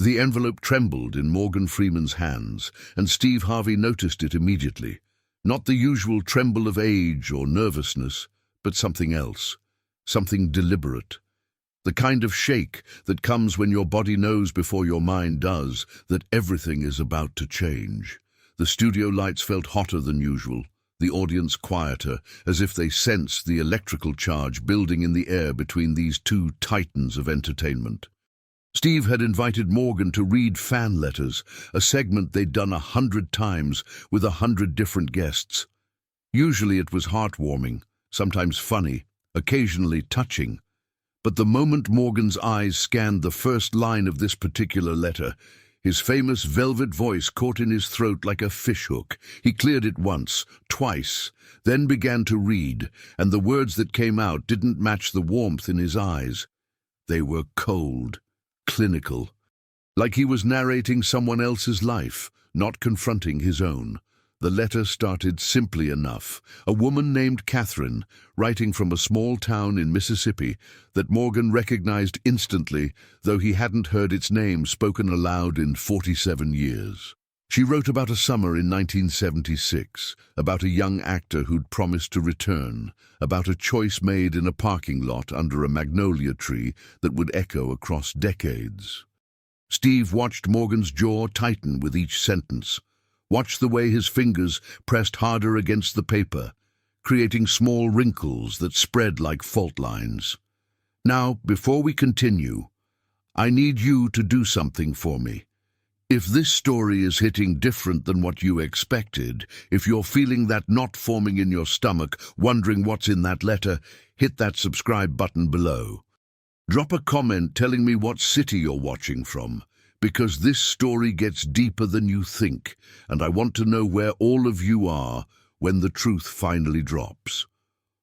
The envelope trembled in Morgan Freeman's hands, and Steve Harvey noticed it immediately. Not the usual tremble of age or nervousness, but something else, something deliberate. The kind of shake that comes when your body knows before your mind does that everything is about to change. The studio lights felt hotter than usual, the audience quieter, as if they sensed the electrical charge building in the air between these two titans of entertainment. Steve had invited Morgan to read fan letters, a segment they'd done 100 times with 100 different guests. Usually it was heartwarming, sometimes funny, occasionally touching. But the moment Morgan's eyes scanned the first line of this particular letter, his famous velvet voice caught in his throat like a fishhook. He cleared it once, twice, then began to read, and the words that came out didn't match the warmth in his eyes. They were cold, clinical, like he was narrating someone else's life, not confronting his own. The letter started simply enough. A woman named Catherine, writing from a small town in Mississippi that Morgan recognized instantly, though he hadn't heard its name spoken aloud in 47 years. She wrote about a summer in 1976, about a young actor who'd promised to return, about a choice made in a parking lot under a magnolia tree that would echo across decades. Steve watched Morgan's jaw tighten with each sentence, watched the way his fingers pressed harder against the paper, creating small wrinkles that spread like fault lines. Now, before we continue, I need you to do something for me. If this story is hitting different than what you expected, if you're feeling that knot forming in your stomach, wondering what's in that letter, hit that subscribe button below. Drop a comment telling me what city you're watching from, because this story gets deeper than you think, and I want to know where all of you are when the truth finally drops.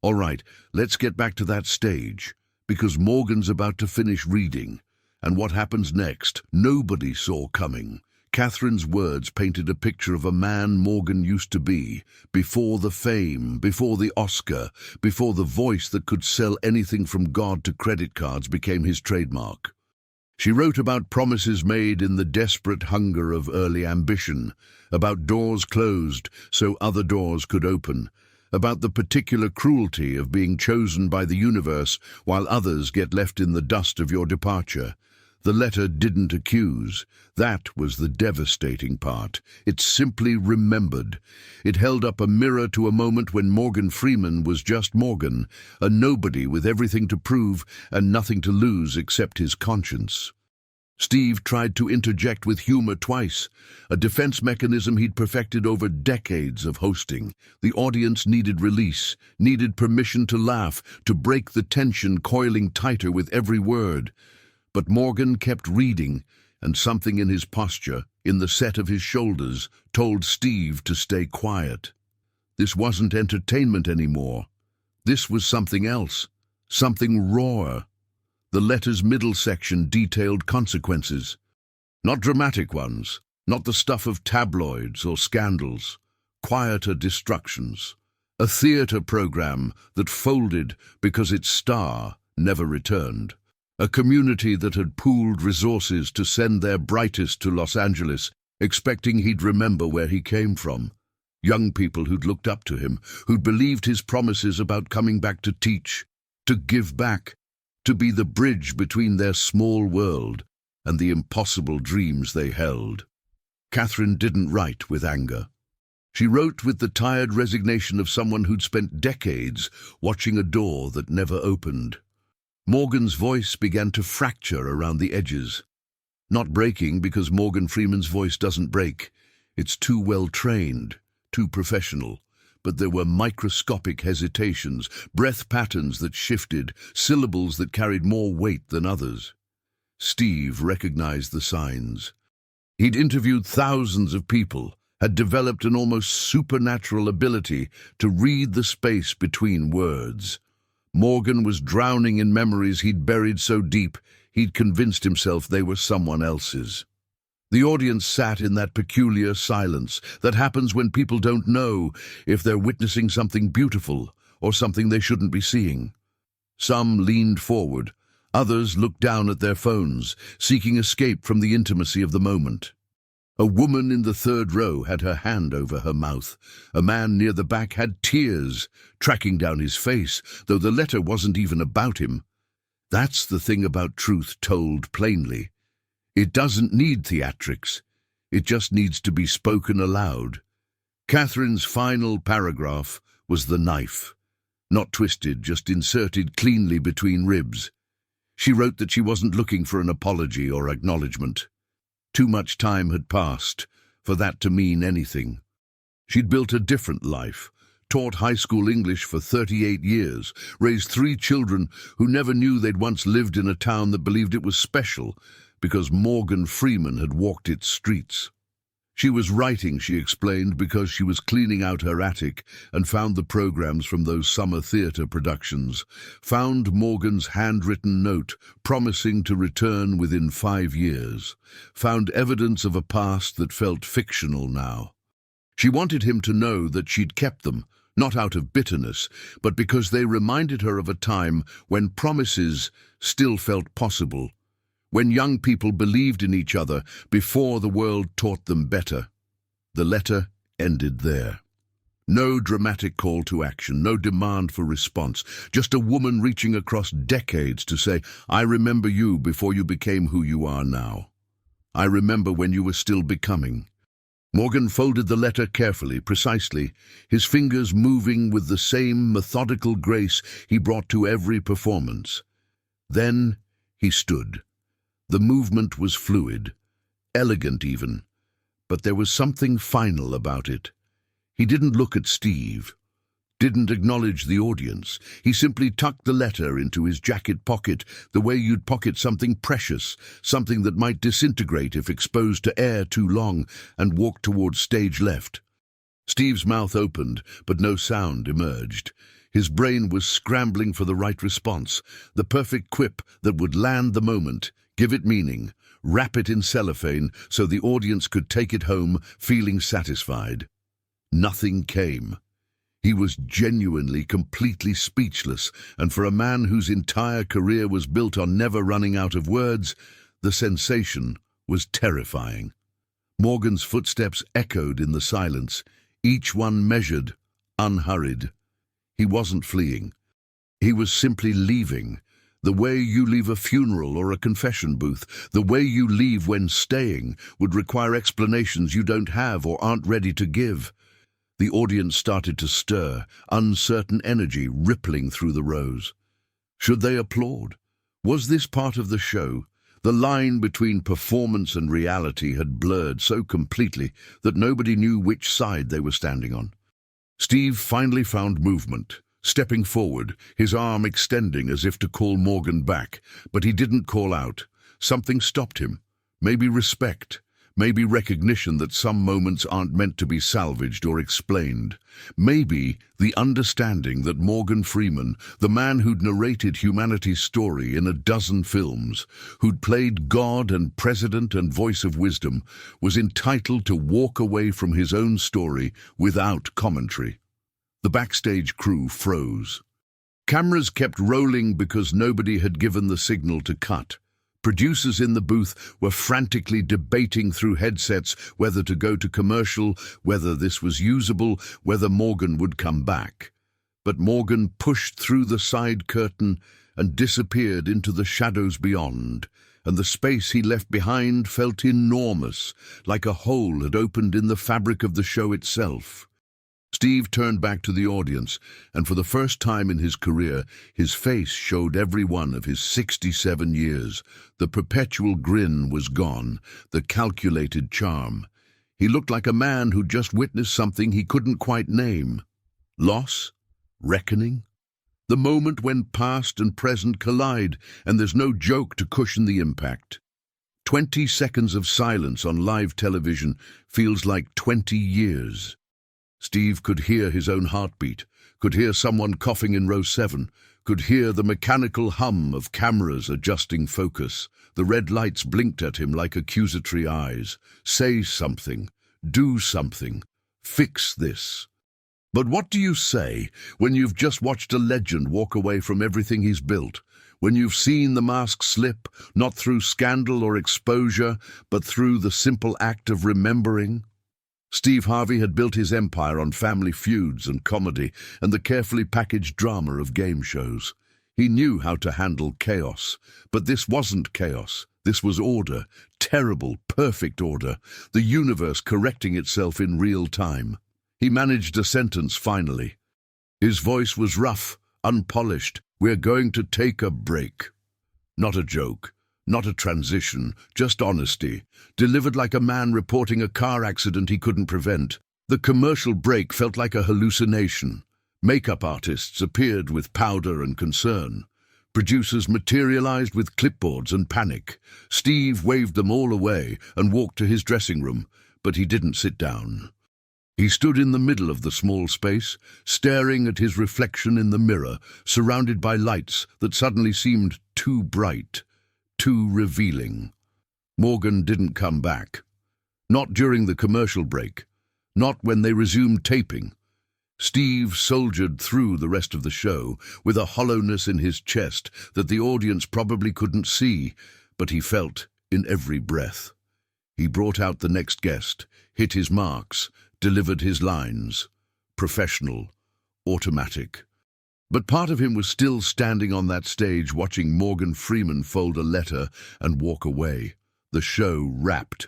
All right, let's get back to that stage, because Morgan's about to finish reading. And what happens next, nobody saw coming. Catherine's words painted a picture of a man Morgan used to be, before the fame, before the Oscar, before the voice that could sell anything from God to credit cards became his trademark. She wrote about promises made in the desperate hunger of early ambition, about doors closed so other doors could open, about the particular cruelty of being chosen by the universe while others get left in the dust of your departure. The letter didn't accuse. That was the devastating part. It simply remembered. It held up a mirror to a moment when Morgan Freeman was just Morgan, a nobody with everything to prove and nothing to lose except his conscience. Steve tried to interject with humor twice, a defense mechanism he'd perfected over decades of hosting. The audience needed release, needed permission to laugh, to break the tension coiling tighter with every word. But Morgan kept reading, and something in his posture, in the set of his shoulders, told Steve to stay quiet. This wasn't entertainment anymore. This was something else, something rawer. The letter's middle section detailed consequences. Not dramatic ones, not the stuff of tabloids or scandals. Quieter destructions. A theater program that folded because its star never returned. A community that had pooled resources to send their brightest to Los Angeles, expecting he'd remember where he came from. Young people who'd looked up to him, who'd believed his promises about coming back to teach, to give back, to be the bridge between their small world and the impossible dreams they held. Catherine didn't write with anger. She wrote with the tired resignation of someone who'd spent decades watching a door that never opened. Morgan's voice began to fracture around the edges. Not breaking, because Morgan Freeman's voice doesn't break. It's too well trained, too professional. But there were microscopic hesitations, breath patterns that shifted, syllables that carried more weight than others. Steve recognized the signs. He'd interviewed thousands of people, had developed an almost supernatural ability to read the space between words. Morgan was drowning in memories he'd buried so deep, he'd convinced himself they were someone else's. The audience sat in that peculiar silence that happens when people don't know if they're witnessing something beautiful or something they shouldn't be seeing. Some leaned forward, Others looked down at their phones, seeking escape from the intimacy of the moment. A woman in the third row had her hand over her mouth. A man near the back had tears tracking down his face, though the letter wasn't even about him. That's the thing about truth told plainly. It doesn't need theatrics. It just needs to be spoken aloud. Catherine's final paragraph was the knife. Not twisted, just inserted cleanly between ribs. She wrote that she wasn't looking for an apology or acknowledgement. Too much time had passed for that to mean anything. She'd built a different life, taught high school English for 38 years, raised 3 children who never knew they'd once lived in a town that believed it was special because Morgan Freeman had walked its streets. She was writing, she explained, because she was cleaning out her attic and found the programs from those summer theatre productions, found Morgan's handwritten note promising to return within 5 years, found evidence of a past that felt fictional now. She wanted him to know that she'd kept them, not out of bitterness, but because they reminded her of a time when promises still felt possible, when young people believed in each other before the world taught them better. The letter ended there. No dramatic call to action, no demand for response, just a woman reaching across decades to say, "I remember you before you became who you are now. I remember when you were still becoming." Morgan folded the letter carefully, precisely, his fingers moving with the same methodical grace he brought to every performance. Then he stood. The movement was fluid, elegant even, but there was something final about it. He didn't look at Steve, didn't acknowledge the audience. He simply tucked the letter into his jacket pocket, the way you'd pocket something precious, something that might disintegrate if exposed to air too long, and walked towards stage left. Steve's mouth opened, but no sound emerged. His brain was scrambling for the right response, the perfect quip that would land the moment, give it meaning, wrap it in cellophane so the audience could take it home feeling satisfied. Nothing came. He was genuinely, completely speechless, and for a man whose entire career was built on never running out of words, the sensation was terrifying. Morgan's footsteps echoed in the silence, each one measured, unhurried. He wasn't fleeing. He was simply leaving. The way you leave a funeral or a confession booth, the way you leave when staying, would require explanations you don't have or aren't ready to give. The audience started to stir, uncertain energy rippling through the rows. Should they applaud? Was this part of the show? The line between performance and reality had blurred so completely that nobody knew which side they were standing on. Steve finally found movement, stepping forward, his arm extending as if to call Morgan back, but he didn't call out. Something stopped him. Maybe respect. Maybe recognition that some moments aren't meant to be salvaged or explained. Maybe the understanding that Morgan Freeman, the man who'd narrated humanity's story in a dozen films, who'd played God and President and Voice of Wisdom, was entitled to walk away from his own story without commentary. The backstage crew froze. Cameras kept rolling because nobody had given the signal to cut. Producers in the booth were frantically debating through headsets whether to go to commercial, whether this was usable, whether Morgan would come back. But Morgan pushed through the side curtain and disappeared into the shadows beyond, and the space he left behind felt enormous, like a hole had opened in the fabric of the show itself. Steve turned back to the audience, and for the first time in his career, his face showed every one of his 67 years. The perpetual grin was gone, the calculated charm. He looked like a man who'd just witnessed something he couldn't quite name. Loss? Reckoning? The moment when past and present collide, and there's no joke to cushion the impact. 20 seconds of silence on live television feels like 20 years. Steve could hear his own heartbeat, could hear someone coughing in row 7, could hear the mechanical hum of cameras adjusting focus. The red lights blinked at him like accusatory eyes. Say something. Do something. Fix this. But what do you say when you've just watched a legend walk away from everything he's built? When you've seen the mask slip, not through scandal or exposure, but through the simple act of remembering? Steve Harvey had built his empire on family feuds and comedy and the carefully packaged drama of game shows. He knew how to handle chaos, but this wasn't chaos. This was order, terrible, perfect order, the universe correcting itself in real time. He managed a sentence finally. His voice was rough, unpolished. "We're going to take a break." Not a joke, not a transition, just honesty, delivered like a man reporting a car accident he couldn't prevent. The commercial break felt like a hallucination. Makeup artists appeared with powder and concern. Producers materialized with clipboards and panic. Steve waved them all away and walked to his dressing room, but he didn't sit down. He stood in the middle of the small space, staring at his reflection in the mirror, surrounded by lights that suddenly seemed too bright, too revealing. Morgan didn't come back. Not during the commercial break. Not when they resumed taping. Steve soldiered through the rest of the show with a hollowness in his chest that the audience probably couldn't see, but he felt in every breath. He brought out the next guest, hit his marks, delivered his lines. Professional, automatic. But part of him was still standing on that stage watching Morgan Freeman fold a letter and walk away. The show wrapped.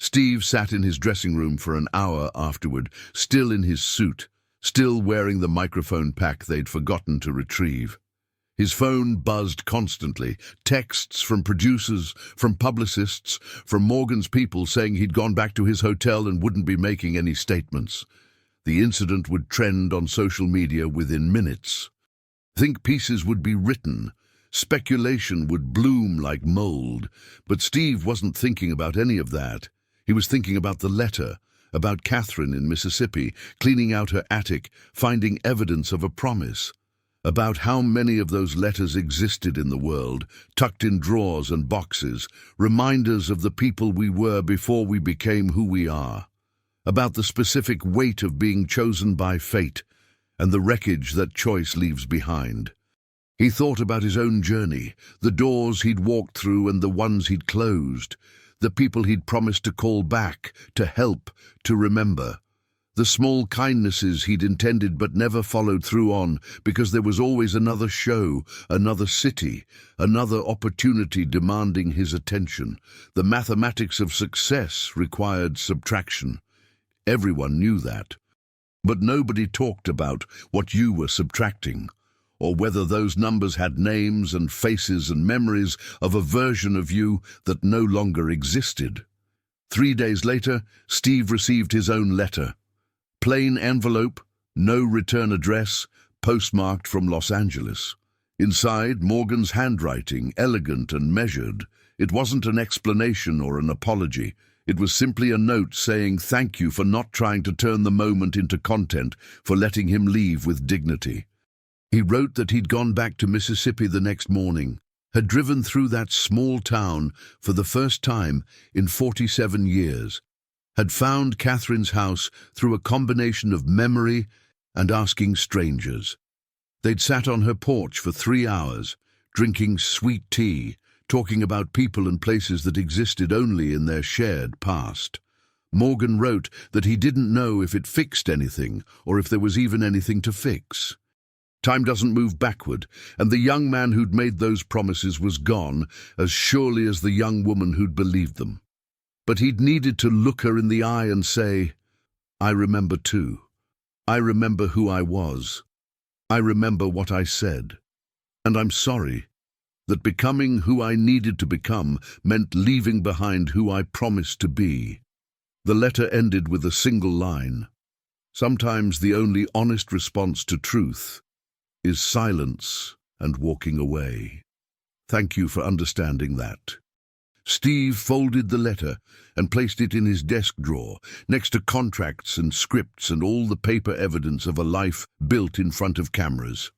Steve sat in his dressing room for an hour afterward, still in his suit, still wearing the microphone pack they'd forgotten to retrieve. His phone buzzed constantly, texts from producers, from publicists, from Morgan's people saying he'd gone back to his hotel and wouldn't be making any statements. The incident would trend on social media within minutes. Think pieces would be written. Speculation would bloom like mold. But Steve wasn't thinking about any of that. He was thinking about the letter, about Catherine in Mississippi, cleaning out her attic, finding evidence of a promise. About how many of those letters existed in the world, tucked in drawers and boxes, reminders of the people we were before we became who we are. About the specific weight of being chosen by fate, and the wreckage that choice leaves behind. He thought about his own journey, the doors he'd walked through and the ones he'd closed, the people he'd promised to call back, to help, to remember. The small kindnesses he'd intended but never followed through on because there was always another show, another city, another opportunity demanding his attention. The mathematics of success required subtraction. Everyone knew that. But nobody talked about what you were subtracting, or whether those numbers had names and faces and memories of a version of you that no longer existed. 3 days later, Steve received his own letter. Plain envelope, no return address, postmarked from Los Angeles. Inside, Morgan's handwriting, elegant and measured. It wasn't an explanation or an apology. It was simply a note saying thank you for not trying to turn the moment into content, for letting him leave with dignity. He wrote that he'd gone back to Mississippi the next morning, had driven through that small town for the first time in 47 years, had found Catherine's house through a combination of memory and asking strangers. They'd sat on her porch for 3 hours, drinking sweet tea, talking about people and places that existed only in their shared past. Morgan wrote that he didn't know if it fixed anything or if there was even anything to fix. Time doesn't move backward, and the young man who'd made those promises was gone as surely as the young woman who'd believed them. But he'd needed to look her in the eye and say, I remember too. I remember who I was. I remember what I said. And I'm sorry that becoming who I needed to become meant leaving behind who I promised to be. The letter ended with a single line. Sometimes the only honest response to truth is silence and walking away. Thank you for understanding that. Steve folded the letter and placed it in his desk drawer, next to contracts and scripts and all the paper evidence of a life built in front of cameras.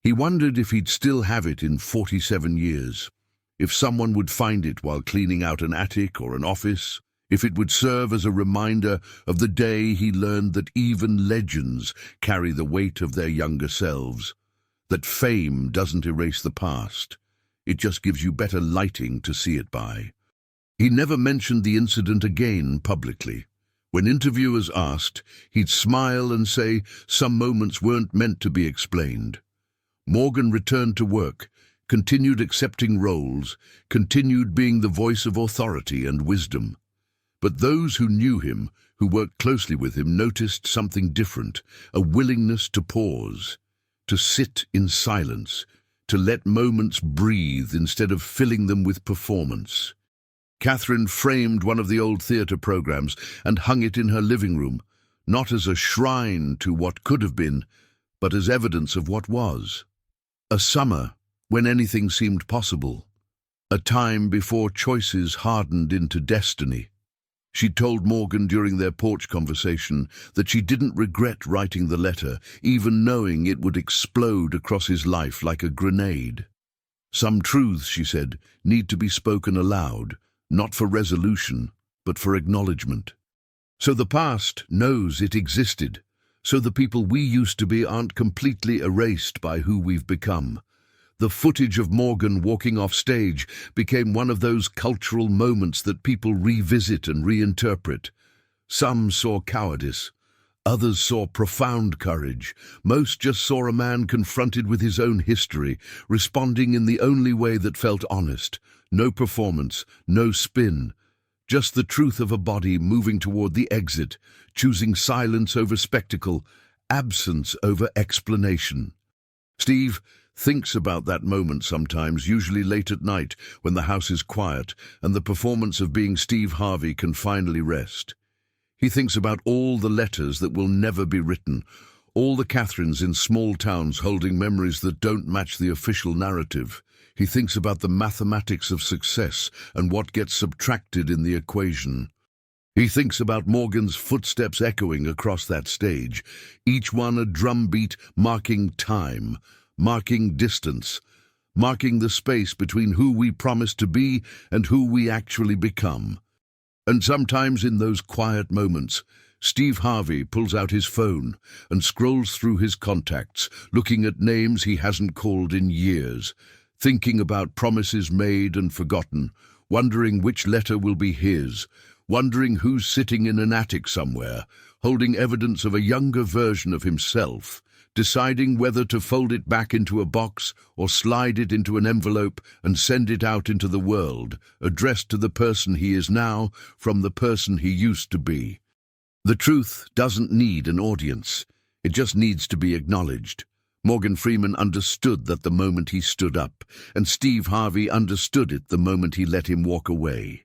He wondered if he'd still have it in 47 years, if someone would find it while cleaning out an attic or an office, if it would serve as a reminder of the day he learned that even legends carry the weight of their younger selves, that fame doesn't erase the past, It just gives you better lighting to see it by. He never mentioned the incident again publicly. When interviewers asked, he'd smile and say some moments weren't meant to be explained. Morgan returned to work, continued accepting roles, continued being the voice of authority and wisdom. But those who knew him, who worked closely with him, noticed something different, a willingness to pause, to sit in silence, to let moments breathe instead of filling them with performance. Catherine framed one of the old theatre programs and hung it in her living room, not as a shrine to what could have been, but as evidence of what was. A summer when anything seemed possible. A time before choices hardened into destiny. She told Morgan during their porch conversation that she didn't regret writing the letter, even knowing it would explode across his life like a grenade. Some truths, she said, need to be spoken aloud, not for resolution, but for acknowledgement. So the past knows it existed, so the people we used to be aren't completely erased by who we've become. The footage of Morgan walking off stage became one of those cultural moments that people revisit and reinterpret. Some saw cowardice. Others saw profound courage. Most just saw a man confronted with his own history, responding in the only way that felt honest. No performance, no spin. Just the truth of a body moving toward the exit, choosing silence over spectacle, absence over explanation. Steve thinks about that moment sometimes, usually late at night when the house is quiet and the performance of being Steve Harvey can finally rest. He thinks about all the letters that will never be written, all the Catherines in small towns holding memories that don't match the official narrative. He thinks about the mathematics of success and what gets subtracted in the equation. He thinks about Morgan's footsteps echoing across that stage, each one a drumbeat marking time, marking distance, marking the space between who we promise to be and who we actually become. And sometimes in those quiet moments, Steve Harvey pulls out his phone and scrolls through his contacts, looking at names he hasn't called in years, thinking about promises made and forgotten, wondering which letter will be his, wondering who's sitting in an attic somewhere, holding evidence of a younger version of himself, deciding whether to fold it back into a box or slide it into an envelope and send it out into the world, addressed to the person he is now from the person he used to be. The truth doesn't need an audience. It just needs to be acknowledged. Morgan Freeman understood that the moment he stood up, and Steve Harvey understood it the moment he let him walk away.